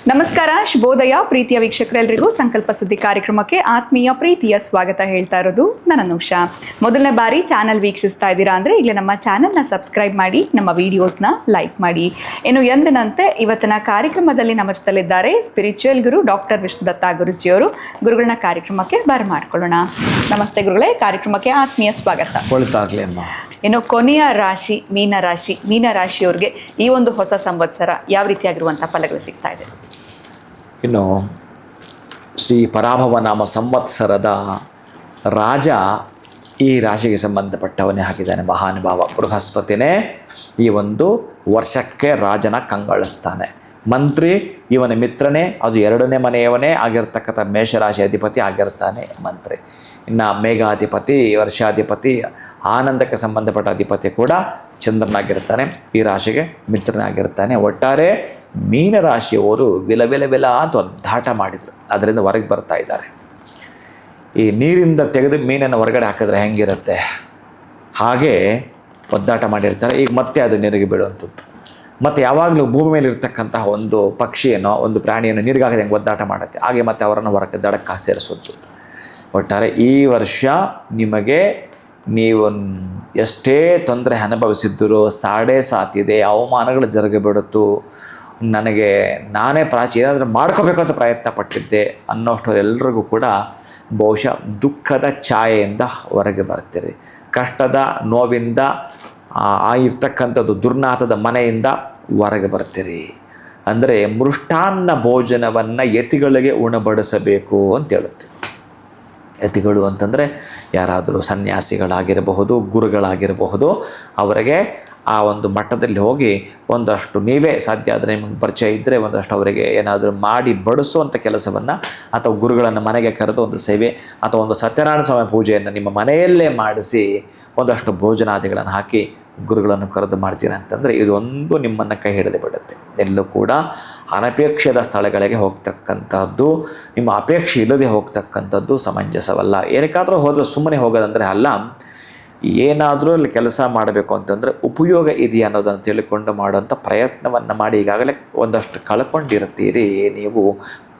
ನಮಸ್ಕಾರ, ಶುಭೋದಯ ಪ್ರೀತಿಯ ವೀಕ್ಷಕರೆಲ್ಲರಿಗೂ ಸಂಕಲ್ಪ ಸುದ್ದಿ ಕಾರ್ಯಕ್ರಮಕ್ಕೆ ಆತ್ಮೀಯ ಪ್ರೀತಿಯ ಸ್ವಾಗತ ಹೇಳ್ತಾ ಇರೋದು ನನ್ನ ಅನುಷಾ. ಮೊದಲನೇ ಬಾರಿ ಚಾನಲ್ ವೀಕ್ಷಿಸ್ತಾ ಇದ್ದೀರಾ ಅಂದರೆ ಈಗಲೇ ನಮ್ಮ ಚಾನಲ್ನ ಸಬ್ಸ್ಕ್ರೈಬ್ ಮಾಡಿ, ನಮ್ಮ ವಿಡಿಯೋಸ್ನ ಲೈಕ್ ಮಾಡಿ. ಇನ್ನು ಎಂದಿನಂತೆ ಇವತ್ತಿನ ಕಾರ್ಯಕ್ರಮದಲ್ಲಿ ನಮ್ಮ ಜೊತೆಲಿದ್ದಾರೆ ಸ್ಪಿರಿಚುವಲ್ ಗುರು ಡಾಕ್ಟರ್ ವಿಷ್ಣುದತ್ತ ಗುರುಜಿಯವರು. ಗುರುಗಳನ್ನ ಕಾರ್ಯಕ್ರಮಕ್ಕೆ ಬರಮಾಡ್ಕೊಳ್ಳೋಣ. ನಮಸ್ತೆ ಗುರುಗಳೇ, ಕಾರ್ಯಕ್ರಮಕ್ಕೆ ಆತ್ಮೀಯ ಸ್ವಾಗತ. ಇನ್ನು ಕೊನೆಯ ರಾಶಿ ಮೀನರಾಶಿಯವ್ರಿಗೆ ಈ ಒಂದು ಹೊಸ ಸಂವತ್ಸರ ಯಾವ ರೀತಿಯಾಗಿರುವಂಥ ಫಲಗಳು ಸಿಗ್ತಾ ಇದೆ? ಇನ್ನು ಶ್ರೀ ಪರಾಭವ ನಾಮ ಸಂವತ್ಸರದ ರಾಜ ಈ ರಾಶಿಗೆ ಸಂಬಂಧಪಟ್ಟವನೇ ಹಾಕಿದ್ದಾನೆ. ಮಹಾನುಭಾವ ಬೃಹಸ್ಪತಿನೇ ಈ ಒಂದು ವರ್ಷಕ್ಕೆ ರಾಜನ ಕಂಗೊಳಿಸ್ತಾನೆ. ಮಂತ್ರಿ ಇವನ ಮಿತ್ರನೇ, ಅದು ಎರಡನೇ ಮನೆಯವನೇ ಆಗಿರ್ತಕ್ಕಂಥ ಮೇಷರಾಶಿ ಅಧಿಪತಿ ಆಗಿರ್ತಾನೆ ಮಂತ್ರಿ. ಇನ್ನು ಮೇಘಾಧಿಪತಿ, ವರ್ಷಾಧಿಪತಿ, ಆನಂದಕ್ಕೆ ಸಂಬಂಧಪಟ್ಟ ಅಧಿಪತಿ ಕೂಡ ಚಂದ್ರನಾಗಿರ್ತಾನೆ. ಈ ರಾಶಿಗೆ ಮಿತ್ರನಾಗಿರ್ತಾನೆ. ಒಟ್ಟಾರೆ ಮೀನರಾಶಿಯವರು ವಿಲ ಅಂತ ಒದ್ದಾಟ ಮಾಡಿದರು, ಅದರಿಂದ ಹೊರಗೆ ಬರ್ತಾ ಇದ್ದಾರೆ. ಈ ನೀರಿಂದ ತೆಗೆದು ಮೀನನ್ನು ಹೊರಗಡೆ ಹಾಕಿದ್ರೆ ಹೆಂಗಿರುತ್ತೆ ಹಾಗೆ ಒದ್ದಾಟ ಮಾಡಿರ್ತಾರೆ. ಈಗ ಮತ್ತೆ ಅದು ನೀರಿಗೆ ಬೀಳುವಂಥದ್ದು. ಮತ್ತು ಯಾವಾಗಲೂ ಭೂಮಿ ಮೇಲೆ ಇರ್ತಕ್ಕಂತಹ ಒಂದು ಪಕ್ಷಿಯನ್ನು, ಒಂದು ಪ್ರಾಣಿಯನ್ನು ನೀರಿಗೆ ಹಾಕಿದ ಹೆಂಗೆ ಒದ್ದಾಟ ಮಾಡುತ್ತೆ, ಹಾಗೆ ಮತ್ತೆ ಅವರನ್ನು ಹೊರಗೆ ದಡಕ್ಕೆ ಸೇರಿಸೋದು. ಒಟ್ಟಾರೆ ಈ ವರ್ಷ ನಿಮಗೆ ನೀವು ಎಷ್ಟೇ ತೊಂದರೆ ಅನುಭವಿಸಿದ್ದರೂ ಸಾಡೇ ಸಾತಿದೆ, ಅವಮಾನಗಳು ಜರುಗಿಬಿಡುತ್ತು, ನನಗೆ ನಾನೇ ಏನಾದರೂ ಮಾಡ್ಕೋಬೇಕು ಅಂತ ಪ್ರಯತ್ನ ಪಟ್ಟಿದ್ದೆ ಅನ್ನೋಷ್ಟರೆಲ್ಲರಿಗೂ ಕೂಡ ಬಹುಶಃ ದುಃಖದ ಛಾಯೆಯಿಂದ ಹೊರಗೆ ಬರ್ತೀರಿ. ಕಷ್ಟದ ನೋವಿಂದ ಇರ್ತಕ್ಕಂಥದ್ದು ದುರ್ನಾಥದ ಮನೆಯಿಂದ ಹೊರಗೆ ಬರ್ತೀರಿ. ಅಂದರೆ ಮೃಷ್ಟಾನ್ನ ಭೋಜನವನ್ನು ಯತಿಗಳಿಗೆ ಉಣಬಡಿಸಬೇಕು ಅಂತ ಹೇಳುತ್ತೆ. ಯತಿಗಳು ಅಂತಂದರೆ ಯಾರಾದರೂ ಸನ್ಯಾಸಿಗಳಾಗಿರಬಹುದು, ಗುರುಗಳಾಗಿರಬಹುದು. ಅವರಿಗೆ ಆ ಒಂದು ಮಟ್ಟದಲ್ಲಿ ಹೋಗಿ ಒಂದಷ್ಟು ನೀವೇ ಸಾಧ್ಯ ಆದರೆ ನಿಮಗೆ ಪರಿಚಯ ಇದ್ದರೆ ಒಂದಷ್ಟು ಅವರಿಗೆ ಏನಾದರೂ ಮಾಡಿ ಬಡಿಸುವಂಥ ಕೆಲಸವನ್ನು, ಅಥವಾ ಗುರುಗಳನ್ನು ಮನೆಗೆ ಕರೆದು ಒಂದು ಸೇವೆ ಅಥವಾ ಒಂದು ಸತ್ಯನಾರಾಯಣ ಸ್ವಾಮಿ ಪೂಜೆಯನ್ನು ನಿಮ್ಮ ಮನೆಯಲ್ಲೇ ಮಾಡಿಸಿ ಒಂದಷ್ಟು ಭೋಜನಾದಿಗಳನ್ನು ಹಾಕಿ ಗುರುಗಳನ್ನು ಕರೆದು ಮಾಡ್ತೀರ ಅಂತಂದರೆ ಇದೊಂದು ನಿಮ್ಮನ್ನು ಕೈ ಹಿಡಿದು ಬಿಡುತ್ತೆ. ಎಲ್ಲೂ ಕೂಡ ಅನಪೇಕ್ಷದ ಸ್ಥಳಗಳಿಗೆ ಹೋಗ್ತಕ್ಕಂಥದ್ದು, ನಿಮ್ಮ ಅಪೇಕ್ಷೆ ಇಲ್ಲದೆ ಹೋಗ್ತಕ್ಕಂಥದ್ದು ಸಮಂಜಸವಲ್ಲ. ಏನಕ್ಕಾದರೂ ಹೋದರೆ ಸುಮ್ಮನೆ ಹೋಗೋದಂದರೆ ಅಲ್ಲ, ಏನಾದರೂ ಅಲ್ಲಿ ಕೆಲಸ ಮಾಡಬೇಕು ಅಂತಂದರೆ ಉಪಯೋಗ ಇದೆಯಾ ಅನ್ನೋದನ್ನು ತಿಳ್ಕೊಂಡು ಮಾಡುವಂಥ ಪ್ರಯತ್ನವನ್ನು ಮಾಡಿ. ಈಗಾಗಲೇ ಒಂದಷ್ಟು ಕಳ್ಕೊಂಡಿರ್ತೀರಿ, ನೀವು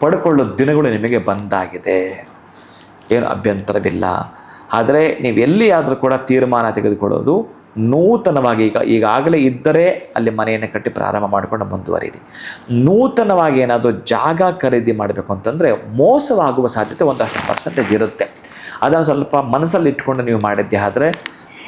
ಪಡ್ಕೊಳ್ಳೋ ದಿನಗಳು ನಿಮಗೆ ಬಂದಾಗಿದೆ, ಏನು ಅಭ್ಯಂತರವಿಲ್ಲ. ಆದರೆ ನೀವು ಎಲ್ಲಿಯಾದರೂ ಕೂಡ ತೀರ್ಮಾನ ತೆಗೆದುಕೊಳ್ಳೋದು ನೂತನವಾಗಿ ಈಗಾಗಲೇ ಇದ್ದರೆ ಅಲ್ಲಿ ಮನೆಯನ್ನು ಕಟ್ಟಿ ಪ್ರಾರಂಭ ಮಾಡಿಕೊಂಡು ಮುಂದುವರಿಯಿರಿ. ನೂತನವಾಗಿ ಏನಾದರೂ ಜಾಗ ಖರೀದಿ ಮಾಡಬೇಕು ಅಂತಂದರೆ ಮೋಸವಾಗುವ ಸಾಧ್ಯತೆ ಒಂದಷ್ಟು ಪರ್ಸೆಂಟೇಜ್ ಇರುತ್ತೆ. ಅದನ್ನು ಸ್ವಲ್ಪ ಮನಸ್ಸಲ್ಲಿ ಇಟ್ಕೊಂಡು ನೀವು ಮಾಡಿದ್ದೆ ಆದರೆ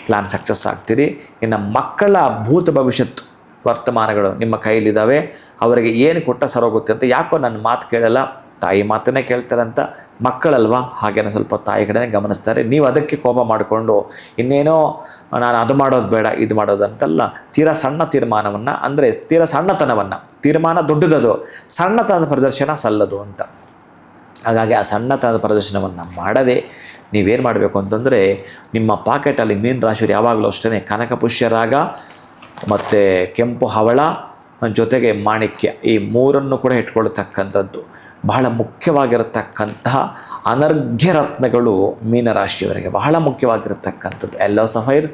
ಪ್ಲ್ಯಾನ್ ಸಕ್ಸಸ್ ಆಗ್ತೀರಿ. ಇನ್ನು ಮಕ್ಕಳ ಭೂತ ಭವಿಷ್ಯತ್ ವರ್ತಮಾನಗಳು ನಿಮ್ಮ ಕೈಲಿದ್ದಾವೆ. ಅವರಿಗೆ ಏನು ಕೊಟ್ಟ ಸರೋಗುತ್ತೆ ಅಂತ, ಯಾಕೋ ನನ್ನ ಮಾತು ಕೇಳಲ್ಲ, ತಾಯಿ ಮಾತನ್ನೇ ಕೇಳ್ತಾರೆ ಅಂತ ಮಕ್ಕಳಲ್ವಾ, ಹಾಗೇನೋ ಸ್ವಲ್ಪ ತಾಯಿ ಕಡೆನೇ ಗಮನಿಸ್ತಾರೆ. ನೀವು ಅದಕ್ಕೆ ಕೋಪ ಮಾಡಿಕೊಂಡು ಇನ್ನೇನೋ ನಾನು ಅದು ಮಾಡೋದು ಬೇಡ ಇದು ಮಾಡೋದು ಅಂತಲ್ಲ, ತೀರಾ ಸಣ್ಣ ತೀರ್ಮಾನವನ್ನು, ಅಂದರೆ ತೀರಾ ಸಣ್ಣತನವನ್ನು, ತೀರ್ಮಾನ ದೊಡ್ಡದದು, ಸಣ್ಣತನದ ಪ್ರದರ್ಶನ ಸಲ್ಲದು ಅಂತ. ಹಾಗಾಗಿ ಆ ಸಣ್ಣತನದ ಪ್ರದರ್ಶನವನ್ನು ಮಾಡದೆ ನೀವೇನು ಮಾಡಬೇಕು ಅಂತಂದರೆ, ನಿಮ್ಮ ಪಾಕೆಟಲ್ಲಿ ಮೀನ ರಾಶಿಯವರು ಯಾವಾಗಲೂ ಅಷ್ಟೇ ಕನಕಪುಷ್ಯರಾಗ ಮತ್ತು ಕೆಂಪು ಹವಳ ಜೊತೆಗೆ ಮಾಣಿಕ್ಯ, ಈ ಮೂರನ್ನು ಕೂಡ ಇಟ್ಕೊಳ್ತಕ್ಕಂಥದ್ದು ಬಹಳ ಮುಖ್ಯವಾಗಿರತಕ್ಕಂತಹ ಅನರ್ಘ್ಯ ರತ್ನಗಳು ಮೀನರಾಶಿಯವರಿಗೆ ಬಹಳ ಮುಖ್ಯವಾಗಿರತಕ್ಕಂಥದ್ದು. Yellow sapphire,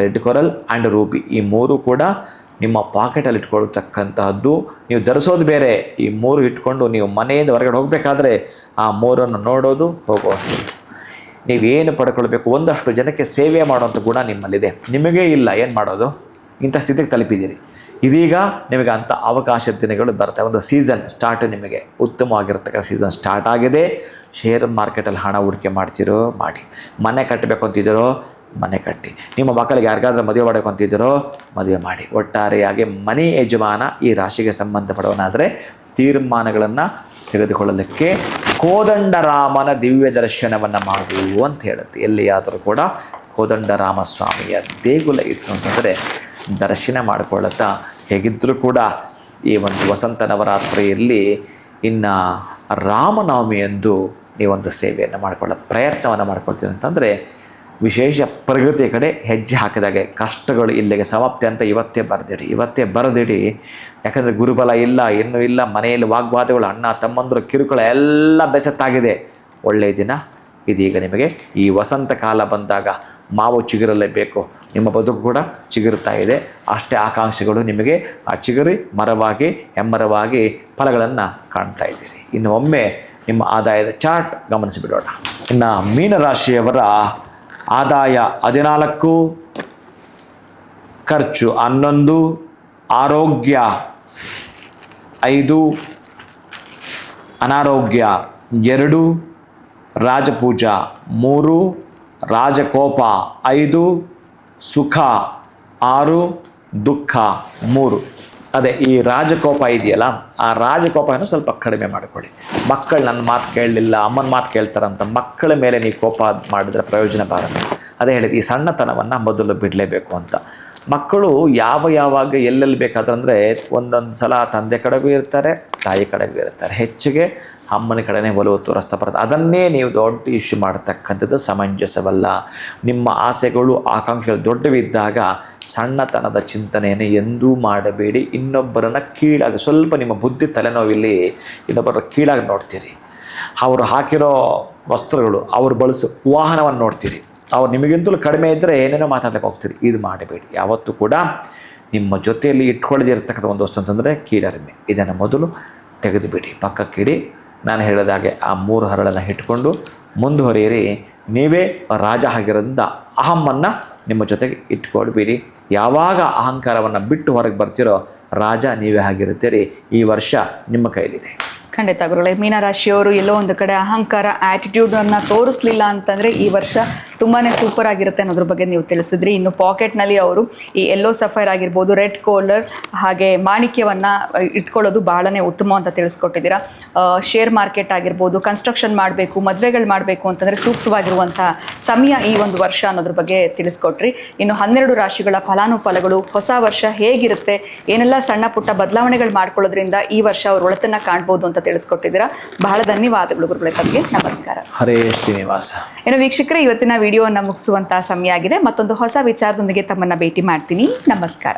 red coral and ruby, ಈ ಮೂರು ಕೂಡ ನಿಮ್ಮ ಪಾಕೆಟಲ್ಲಿ ಇಟ್ಕೊಳ್ತಕ್ಕಂತಹದ್ದು. ನೀವು ಧರಿಸೋದು ಬೇರೆ, ಈ ಮೂರು ಇಟ್ಕೊಂಡು ನೀವು ಮನೆಯಿಂದ ಹೊರಗಡೆ ಹೋಗಬೇಕಾದ್ರೆ ಆ ಮೂರನ್ನು ನೋಡೋದು, ಹೋಗೋದು. ನೀವೇನು ಪಡ್ಕೊಳ್ಬೇಕು, ಒಂದಷ್ಟು ಜನಕ್ಕೆ ಸೇವೆ ಮಾಡುವಂಥ ಗುಣ ನಿಮ್ಮಲ್ಲಿದೆ, ನಿಮಗೇ ಇಲ್ಲ, ಏನು ಮಾಡೋದು, ಇಂಥ ಸ್ಥಿತಿಗೆ ತಲುಪಿದ್ದೀರಿ. ಇದೀಗ ನಿಮಗೆ ಅಂಥ ಅವಕಾಶ ದಿನಗಳು ಬರ್ತವೆ. ಒಂದು ಸೀಸನ್ ಸ್ಟಾರ್ಟ್, ನಿಮಗೆ ಉತ್ತಮವಾಗಿರ್ತಕ್ಕಂಥ ಸೀಸನ್ ಸ್ಟಾರ್ಟ್ ಆಗಿದೆ. ಶೇರ್ ಮಾರ್ಕೆಟಲ್ಲಿ ಹಣ ಹೂಡಿಕೆ ಮಾಡ್ತಿರೋ ಮಾಡಿ, ಮನೆ ಕಟ್ಟಬೇಕು ಅಂತಿದ್ದೀರೋ ಮನೆ ಕಟ್ಟಿ, ನಿಮ್ಮ ಮಕ್ಕಳಿಗೆ ಯಾರಿಗಾದ್ರೂ ಮದುವೆ ಮಾಡಬೇಕು ಅಂತಿದ್ದೀರೋ ಮದುವೆ ಮಾಡಿ. ಒಟ್ಟಾರೆಯಾಗಿ ಮನೆ ಯಜಮಾನ ಈ ರಾಶಿಗೆ ಸಂಬಂಧಪಡುವನಾದರೆ ತೀರ್ಮಾನಗಳನ್ನು ತೆಗೆದುಕೊಳ್ಳಲಿಕ್ಕೆ ಕೋದಂಡರಾಮನ ದಿವ್ಯ ದರ್ಶನವನ್ನು ಮಾಡು ಅಂತ ಹೇಳುತ್ತೆ. ಎಲ್ಲಿಯಾದರೂ ಕೂಡ ಕೋದಂಡರಾಮ ಸ್ವಾಮಿಯ ದೇಗುಲ ಇತ್ತು ಅಂತಂದರೆ ದರ್ಶನ ಮಾಡಿಕೊಳ್ಳುತ್ತಾ, ಹೇಗಿದ್ದರೂ ಕೂಡ ಈ ಒಂದು ವಸಂತ ನವರಾತ್ರಿಯಲ್ಲಿ ಇನ್ನು ರಾಮನವಮಿಯಂದು ನೀವೊಂದು ಸೇವೆಯನ್ನು ಮಾಡಿಕೊಳ್ಳೋ ಪ್ರಯತ್ನವನ್ನು ಮಾಡ್ಕೊಳ್ತೀವಿ ಅಂತಂದರೆ ವಿಶೇಷ ಪ್ರಗತಿಯ ಕಡೆ ಹೆಜ್ಜೆ ಹಾಕಿದಾಗೆ. ಕಷ್ಟಗಳು ಇಲ್ಲಿಗೆ ಸಮಾಪ್ತಿ ಅಂತ ಇವತ್ತೇ ಬರೆದಿಡಿ. ಯಾಕಂದರೆ ಗುರುಬಲ ಇಲ್ಲ, ಇನ್ನೂ ಇಲ್ಲ, ಮನೆಯಲ್ಲಿ ವಾಗ್ವಾದಗಳು, ಅಣ್ಣ ತಮ್ಮಂದರು ಕಿರುಕುಳ ಎಲ್ಲ ಬೆಸತ್ತಾಗಿದೆ. ಒಳ್ಳೆಯ ದಿನ ಇದೀಗ ನಿಮಗೆ ಈ ವಸಂತ ಕಾಲ ಬಂದಾಗ ಮಾವು ಚಿಗುರಲೇಬೇಕು, ನಿಮ್ಮ ಬದುಕು ಕೂಡ ಚಿಗುರುತ್ತಾ ಇದೆ. ಅಷ್ಟೇ ಆಕಾಂಕ್ಷೆಗಳು ನಿಮಗೆ ಆ ಚಿಗುರಿ ಮರವಾಗಿ ಹೆಮ್ಮರವಾಗಿ ಫಲಗಳನ್ನು ಕಾಣ್ತಾ ಇದ್ದೀರಿ. ಇನ್ನು ಒಮ್ಮೆ ನಿಮ್ಮ ಆದಾಯದ ಚಾರ್ಟ್ ಗಮನಿಸಿಬಿಡೋಣ. ಇನ್ನು ಮೀನರಾಶಿಯವರ ಆದಾಯ 14, ಖರ್ಚು 11, ಆರೋಗ್ಯ 5, ಅನಾರೋಗ್ಯ 2, ರಾಜಪೂಜ 3, ರಾಜಕೋಪ 5, ಸುಖ 6, ದುಃಖ 3. ಅದೇ ಈ ರಾಜಕೋಪ ಇದೆಯಲ್ಲ, ಆ ರಾಜಕೋಪವನ್ನು ಸ್ವಲ್ಪ ಕಡಿಮೆ ಮಾಡಿಕೊಳ್ಳಿ. ಮಕ್ಕಳು ನನ್ನ ಮಾತು ಕೇಳಲಿಲ್ಲ, ಅಮ್ಮನ ಮಾತು ಕೇಳ್ತಾರಂತ ಮಕ್ಕಳ ಮೇಲೆ ನೀವು ಕೋಪ ಮಾಡಿದ್ರೆ ಪ್ರಯೋಜನ ಬಾರದು. ಅದೇ ಹೇಳಿದ ಈ ಸಣ್ಣತನವನ್ನು ಮೊದಲು ಬಿಡಲೇಬೇಕು ಅಂತ. ಮಕ್ಕಳು ಯಾವಾಗ ಎಲ್ಲೆಲ್ಲಿ ಬೇಕಾದ್ರಂದರೆ ಒಂದೊಂದು ಸಲ ತಂದೆ ಕಡೆಗೂ ಇರ್ತಾರೆ, ತಾಯಿ ಕಡೆಗೂ ಇರ್ತಾರೆ. ಹೆಚ್ಚಿಗೆ ಅಮ್ಮನ ಕಡೆನೇ ಒಲವು ತೋರಿಸ್ತಾ ಬರುತ್ತೆ. ಅದನ್ನೇ ನೀವು ದೊಡ್ಡ ಇಶ್ಯೂ ಮಾಡತಕ್ಕಂಥದ್ದು ಸಮಂಜಸವಲ್ಲ. ನಿಮ್ಮ ಆಸೆಗಳು ಆಕಾಂಕ್ಷೆಗಳು ದೊಡ್ಡವಿದ್ದಾಗ ಸಣ್ಣತನದ ಚಿಂತನೆಯನ್ನು ಎಂದೂ ಮಾಡಬೇಡಿ. ಇನ್ನೊಬ್ಬರನ್ನು ಕೀಳಾಗಿ, ಸ್ವಲ್ಪ ನಿಮ್ಮ ಬುದ್ಧಿ ತಲೆನೋವಿಲ್ಲಿ ಇನ್ನೊಬ್ಬರ ಕೀಳಾಗಿ ನೋಡ್ತೀರಿ. ಅವರು ಹಾಕಿರೋ ವಸ್ತ್ರಗಳು, ಅವರು ಬಳಸೋ ವಾಹನವನ್ನು ನೋಡ್ತೀರಿ, ಅವ್ರು ನಿಮಗಿಂತಲೂ ಕಡಿಮೆ ಇದ್ದರೆ ಏನೇನೋ ಮಾತಾಡಕ್ಕೆ ಹೋಗ್ತೀರಿ. ಇದು ಮಾಡಬೇಡಿ. ಯಾವತ್ತೂ ಕೂಡ ನಿಮ್ಮ ಜೊತೆಯಲ್ಲಿ ಇಟ್ಕೊಳ್ಳದಿರ್ತಕ್ಕಂಥ ಒಂದು ವಸ್ತು ಅಂತಂದರೆ ಕೀಳರಿಮೆ. ಇದನ್ನು ಮೊದಲು ತೆಗೆದುಬಿಡಿ, ಪಕ್ಕಕ್ಕಿಡಿ. ನಾನು ಹೇಳಿದಾಗೆ ಆ 3 ಹರಳನ್ನು ಇಟ್ಕೊಂಡು ಮುಂದುವರಿಯಿರಿ. ನೀವೇ ರಾಜ ಆಗಿರೋದ್ರಿಂದ ಅಹಮ್ಮನ್ನು ನಿಮ್ಮ ಜೊತೆಗೆ ಇಟ್ಕೊಳ್ಬೇಡಿ. ಯಾವಾಗ ಅಹಂಕಾರವನ್ನು ಬಿಟ್ಟು ಹೊರಗೆ ಬರ್ತಿರೋ ರಾಜ ನೀವೇ ಆಗಿರುತ್ತೀರಿ. ಈ ವರ್ಷ ನಿಮ್ಮ ಕೈಲಿದೆ. ಖಂಡಿತ ಗುರುಗಳೇ. ಮೀನರಾಶಿಯವರು ಎಲ್ಲೋ ಒಂದು ಕಡೆ ಅಹಂಕಾರ ಆ್ಯಟಿಟ್ಯೂಡನ್ನು ತೋರಿಸ್ಲಿಲ್ಲ ಅಂತಂದರೆ ಈ ವರ್ಷ ತುಂಬಾ ಸೂಪರ್ ಆಗಿರುತ್ತೆ ಅನ್ನೋದ್ರ ಬಗ್ಗೆ ನೀವು ತಿಳಿಸಿದ್ರಿ. ಇನ್ನು ಪಾಕೆಟ್ನಲ್ಲಿ ಅವರು ಈ ಯೆಲ್ಲೋ ಸಫೈರ್ ಆಗಿರ್ಬೋದು, ರೆಡ್ ಕೋಲರ್ ಹಾಗೆ ಮಾಣಿಕ್ಯವನ್ನು ಇಟ್ಕೊಳ್ಳೋದು ಭಾಳನೇ ಉತ್ತಮ ಅಂತ ತಿಳಿಸ್ಕೊಟ್ಟಿದ್ದೀರಾ. ಶೇರ್ ಮಾರ್ಕೆಟ್ ಆಗಿರ್ಬೋದು, ಕನ್ಸ್ಟ್ರಕ್ಷನ್ ಮಾಡಬೇಕು, ಮದುವೆಗಳು ಮಾಡಬೇಕು ಅಂತಂದರೆ ಸೂಕ್ತವಾಗಿರುವಂಥ ಸಮಯ ಈ ಒಂದು ವರ್ಷ ಅನ್ನೋದ್ರ ಬಗ್ಗೆ ತಿಳಿಸ್ಕೊಟ್ರಿ. ಇನ್ನು 12 ರಾಶಿಗಳ ಫಲಾನುಫಲಗಳು, ಹೊಸ ವರ್ಷ ಹೇಗಿರುತ್ತೆ, ಏನೆಲ್ಲ ಸಣ್ಣ ಪುಟ್ಟ ಬದಲಾವಣೆಗಳು ಮಾಡ್ಕೊಳ್ಳೋದ್ರಿಂದ ಈ ವರ್ಷ ಅವ್ರ ಒಳಿತನ್ನು ಕಾಣ್ಬೋದು ಅಂತ ತಿಳಿಸ್ಕೊಟ್ಟಿದ್ದೀರಾ. ಬಹಳ ಧನ್ಯವಾದಗಳು ಗುರುಗಳೇ. ತಮಗೆ ನಮಸ್ಕಾರ. ಹರೇ ಶ್ರೀನಿವಾಸ. ಇನ್ನು ವೀಕ್ಷಕರೇ, ಇವತ್ತಿನ ವಿಡಿಯೋವನ್ನು ಮುಗಿಸುವಂತಹ ಸಮಯ ಆಗಿದೆ. ಮತ್ತೊಂದು ಹೊಸ ವಿಚಾರದೊಂದಿಗೆ ತಮ್ಮನ್ನ ಭೇಟಿ ಮಾಡ್ತೀನಿ. ನಮಸ್ಕಾರ.